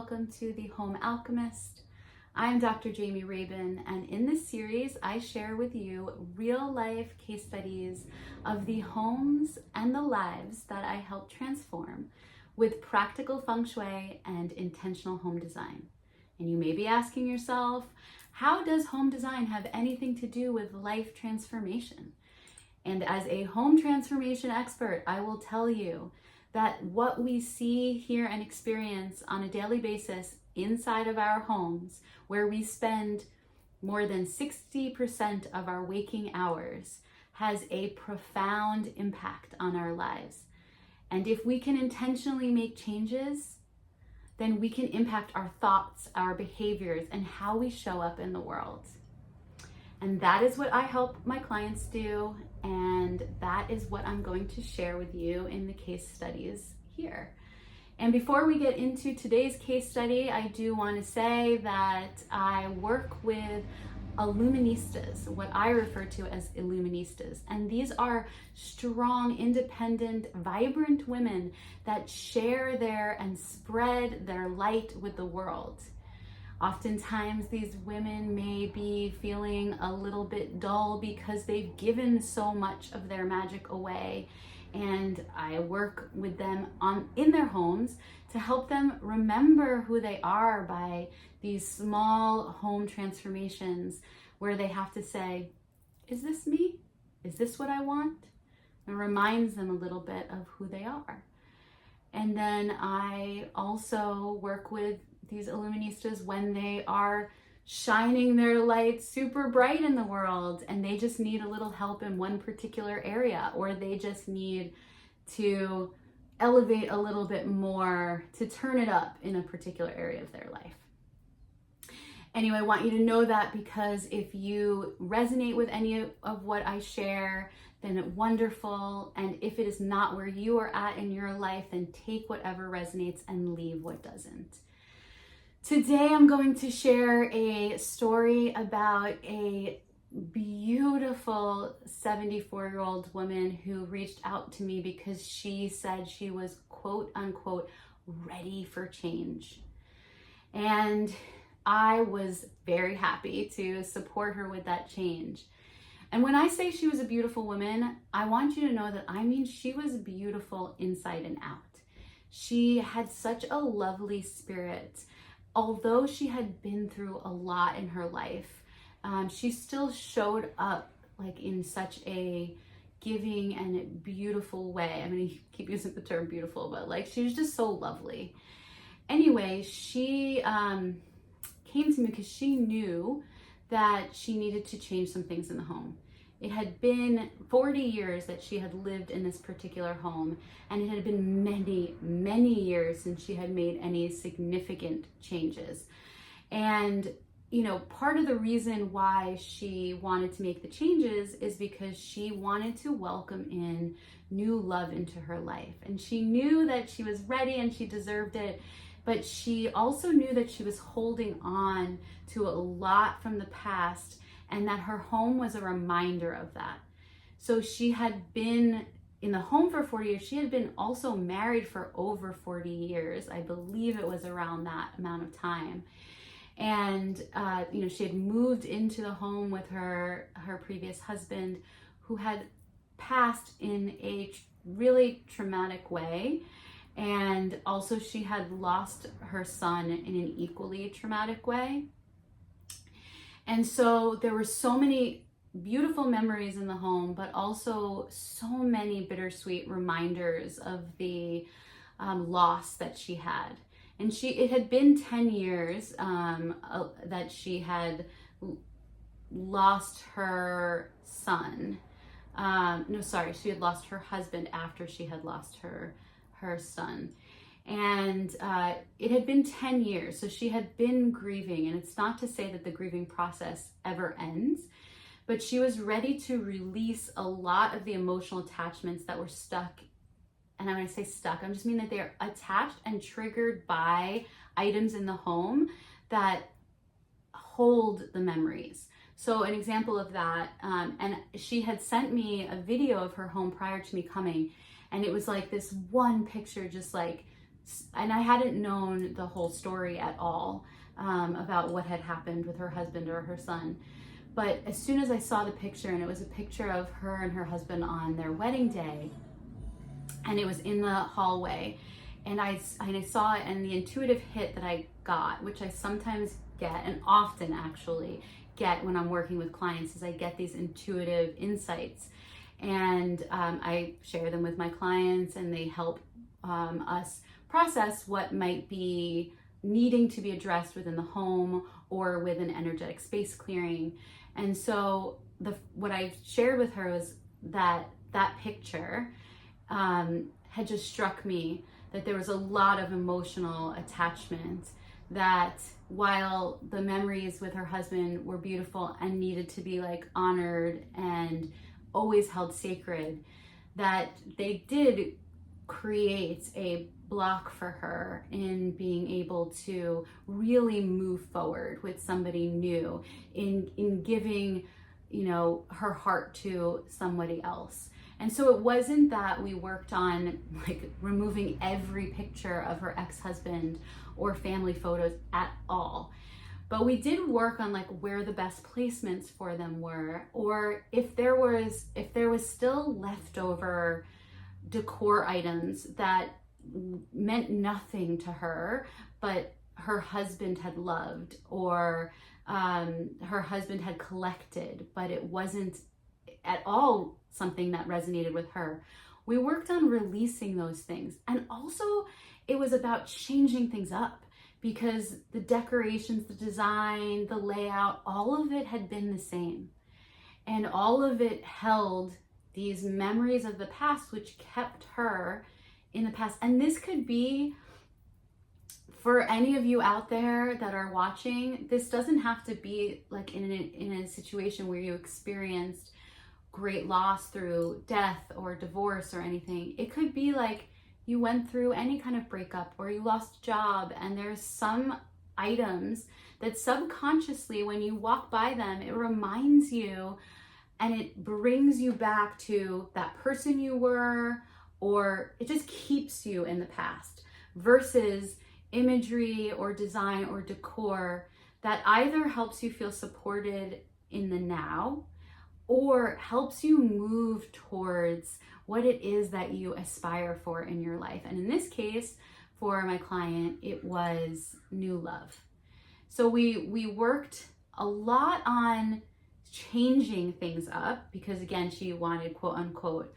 welcome to the Home Alchemist. I'm Dr. Jaime Rabin, and in this series I share with you real life case studies of the homes and the lives that I help transform with practical Feng Shui and intentional home design. And you may be asking yourself, how does home design have anything to do with life transformation? And as a home transformation expert, I will tell you that what we see, hear, and experience on a daily basis inside of our homes, where we spend more than 60% of our waking hours, has a profound impact on our lives. And if we can intentionally make changes, then we can impact our thoughts, our behaviors, and how we show up in the world. And that is what I help my clients do, and that is what I'm going to share with you in the case studies here. And before we get into today's case study, I do want to say that I work with illuministas, what I refer to as illuministas. And these are strong, independent, vibrant women that share their and spread their light with the world. Oftentimes these women may be feeling a little bit dull because they've given so much of their magic away. And I work with them in their homes to help them remember who they are by these small home transformations where they have to say, is this me? Is this what I want? It reminds them a little bit of who they are. And then I also work with these illuministas when they are shining their light super bright in the world and they just need a little help in one particular area, or they just need to elevate a little bit more to turn it up in a particular area of their life. Anyway, I want you to know that because if you resonate with any of what I share, then it's wonderful. And if it is not where you are at in your life, then take whatever resonates and leave what doesn't. Today, I'm going to share a story about a beautiful 74-year-old woman who reached out to me because she said she was, quote unquote, ready for change. And I was very happy to support her with that change. And when I say she was a beautiful woman, I want you to know that I mean she was beautiful inside and out. She had such a lovely spirit. Although she had been through a lot in her life, she still showed up like in such a giving and beautiful way. I mean, I keep using the term beautiful, but like she was just so lovely. Anyway, she came to me because she knew that she needed to change some things in the home. It had been 40 years that she had lived in this particular home, and it had been many, many years since she had made any significant changes. And, you know, part of the reason why she wanted to make the changes is because she wanted to welcome in new love into her life. And she knew that she was ready and she deserved it, but she also knew that she was holding on to a lot from the past, and that her home was a reminder of that. So she had been in the home for 40 years. She had been also married for over 40 years. I believe it was around that amount of time. And, you know, she had moved into the home with her previous husband, who had passed in a really traumatic way. And also she had lost her son in an equally traumatic way. And so there were so many beautiful memories in the home, but also so many bittersweet reminders of the loss that she had. And it had been 10 years that she had lost her son. She had lost her husband after she had lost her son. And it had been 10 years, so she had been grieving. And it's not to say that the grieving process ever ends, but she was ready to release a lot of the emotional attachments that were stuck. And when I say stuck, I just mean that they are attached and triggered by items in the home that hold the memories. So an example of that, and she had sent me a video of her home prior to me coming, and it was like this one picture just like and I hadn't known the whole story at all about what had happened with her husband or her son. But as soon as I saw the picture, and it was a picture of her and her husband on their wedding day, and it was in the hallway, and I saw it, and the intuitive hit that I got, which I sometimes get, and often actually get when I'm working with clients, is I get these intuitive insights, and I share them with my clients, and they help us process what might be needing to be addressed within the home or with an energetic space clearing. And so what I shared with her was that picture had just struck me that there was a lot of emotional attachment, that while the memories with her husband were beautiful and needed to be like honored and always held sacred, that they did create a block for her in being able to really move forward with somebody new, in giving, you know, her heart to somebody else. And so it wasn't that we worked on like removing every picture of her ex-husband or family photos at all. But we did work on like where the best placements for them were, or if there was still leftover decor items that meant nothing to her, but her husband had loved, or her husband had collected, but it wasn't at all something that resonated with her. We worked on releasing those things. And also it was about changing things up, because the decorations, the design, the layout, all of it had been the same. And all of it held these memories of the past, which kept her in the past. And this could be, for any of you out there that are watching, this doesn't have to be like in a situation where you experienced great loss through death or divorce or anything. It could be like you went through any kind of breakup, or you lost a job, and there's some items that subconsciously, when you walk by them, it reminds you and it brings you back to that person you were, or it just keeps you in the past, versus imagery or design or decor that either helps you feel supported in the now, or helps you move towards what it is that you aspire for in your life. And in this case, for my client, it was new love. So we worked a lot on changing things up, because again, she wanted quote unquote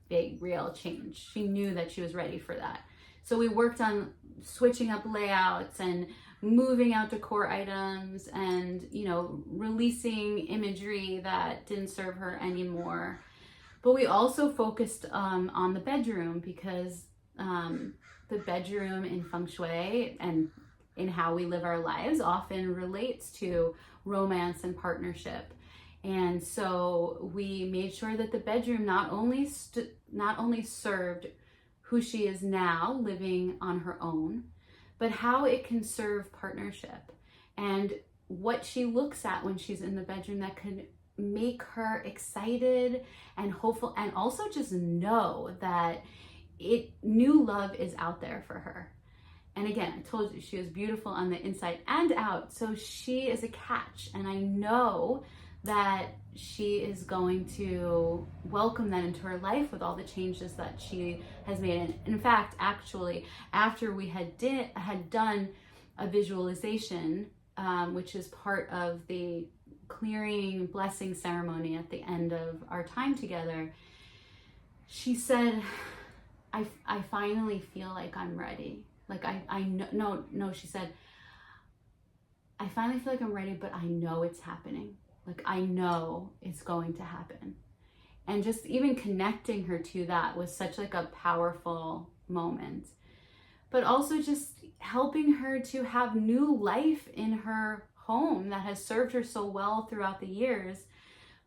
big real change. She knew that she was ready for that. So we worked on switching up layouts and moving out decor items, and, you know, releasing imagery that didn't serve her anymore. But we also focused on the bedroom, because the bedroom in Feng Shui and in how we live our lives often relates to romance and partnership. And so we made sure that the bedroom not only served who she is now living on her own, but how it can serve partnership, and what she looks at when she's in the bedroom that could make her excited and hopeful, and also just know that new love is out there for her. And again, I told you she was beautiful on the inside and out, so she is a catch, and I know that she is going to welcome that into her life with all the changes that she has made. And in fact, actually, after we had done a visualization, which is part of the clearing blessing ceremony at the end of our time together, she said, I finally feel like I'm ready. Like I know, no, she said, I finally feel like I'm ready, but I know it's happening. Like, I know it's going to happen. And just even connecting her to that was such like a powerful moment. But also just helping her to have new life in her home that has served her so well throughout the years,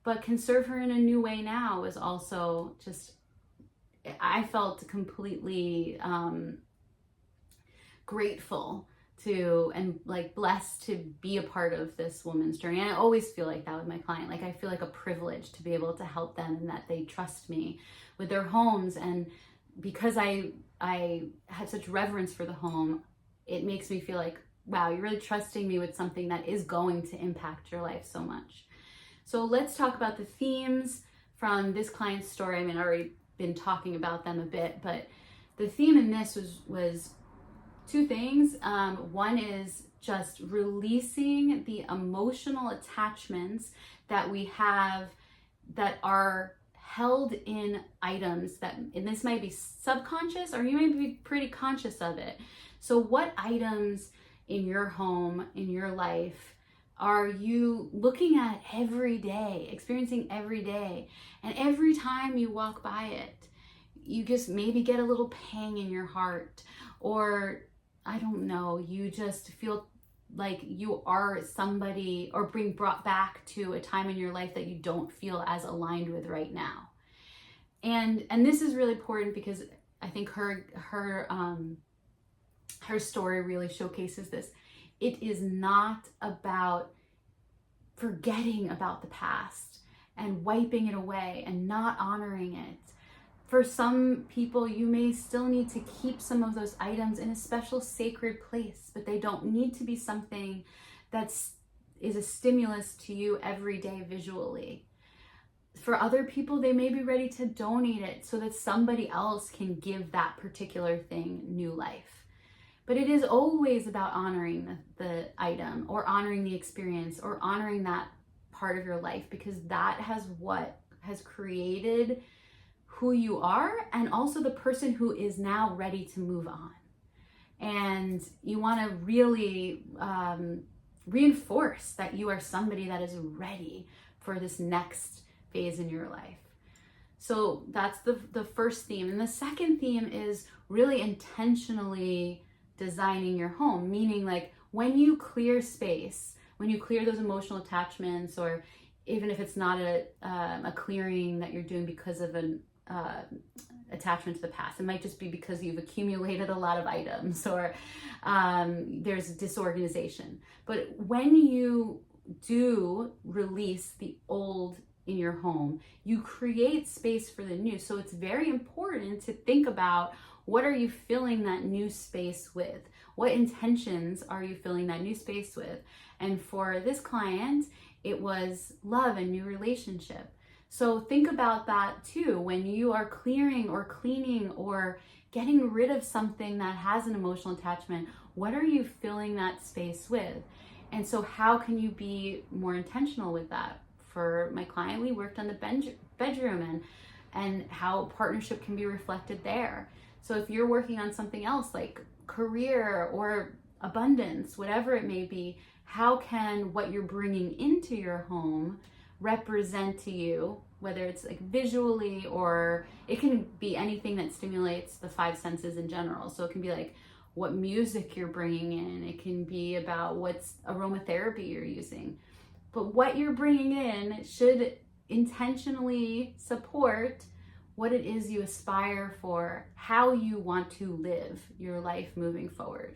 but can serve her in a new way now, is also just, I felt completely grateful to, and like blessed to be a part of this woman's journey. And I always feel like that with my client. Like, I feel like a privilege to be able to help them, and that they trust me with their homes. And because I I have such reverence for the home, it makes me feel like, wow, you're really trusting me with something that is going to impact your life so much. So let's talk about the themes from this client's story. I mean, I've already been talking about them a bit, but the theme in this was two things. One is just releasing the emotional attachments that we have that are held in items that, and this might be subconscious or you might be pretty conscious of it. So what items in your home, in your life, are you looking at every day, experiencing every day? And every time you walk by it, you just maybe get a little pang in your heart, or I don't know, you just feel like you are somebody, or being brought back to a time in your life that you don't feel as aligned with right now. And this is really important because I think her story really showcases this. It is not about forgetting about the past and wiping it away and not honoring it. For some people, you may still need to keep some of those items in a special sacred place, but they don't need to be something that is a stimulus to you every day visually. For other people, they may be ready to donate it so that somebody else can give that particular thing new life. But it is always about honoring the item, or honoring the experience, or honoring that part of your life, because that has what has created who you are, and also the person who is now ready to move on. And you want to really reinforce that you are somebody that is ready for this next phase in your life. So that's the first theme. And the second theme is really intentionally designing your home, meaning like when you clear space, when you clear those emotional attachments, or even if it's not a clearing that you're doing because of an attachment to the past, it might just be because you've accumulated a lot of items, or there's disorganization. But when you do release the old in your home, you create space for the new. So it's very important to think about, what are you filling that new space with? What intentions are you filling that new space with? And for this client, it was love and new relationship. So think about that too. When you are clearing or cleaning or getting rid of something that has an emotional attachment, what are you filling that space with? And so how can you be more intentional with that? For my client, we worked on the bedroom and how partnership can be reflected there. So if you're working on something else like career or abundance, whatever it may be, how can what you're bringing into your home represent to you, whether it's like visually, or it can be anything that stimulates the five senses in general. So it can be like what music you're bringing in. It can be about what's aromatherapy you're using. But what you're bringing in should intentionally support what it is you aspire for, how you want to live your life moving forward.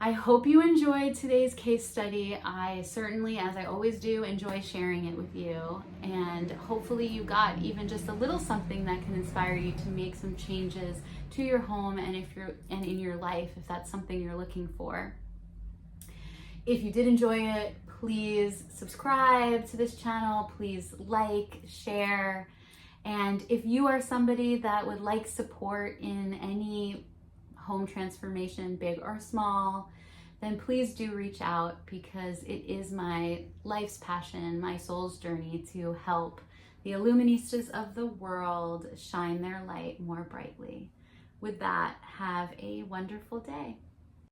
I hope you enjoyed today's case study. I certainly, as I always do, enjoy sharing it with you. And hopefully you got even just a little something that can inspire you to make some changes to your home and in your life, if that's something you're looking for. If you did enjoy it, please subscribe to this channel. Please like, share. And if you are somebody that would like support in any home transformation, big or small, then please do reach out, because it is my life's passion, my soul's journey to help the Illuministas of the world shine their light more brightly. With that, have a wonderful day.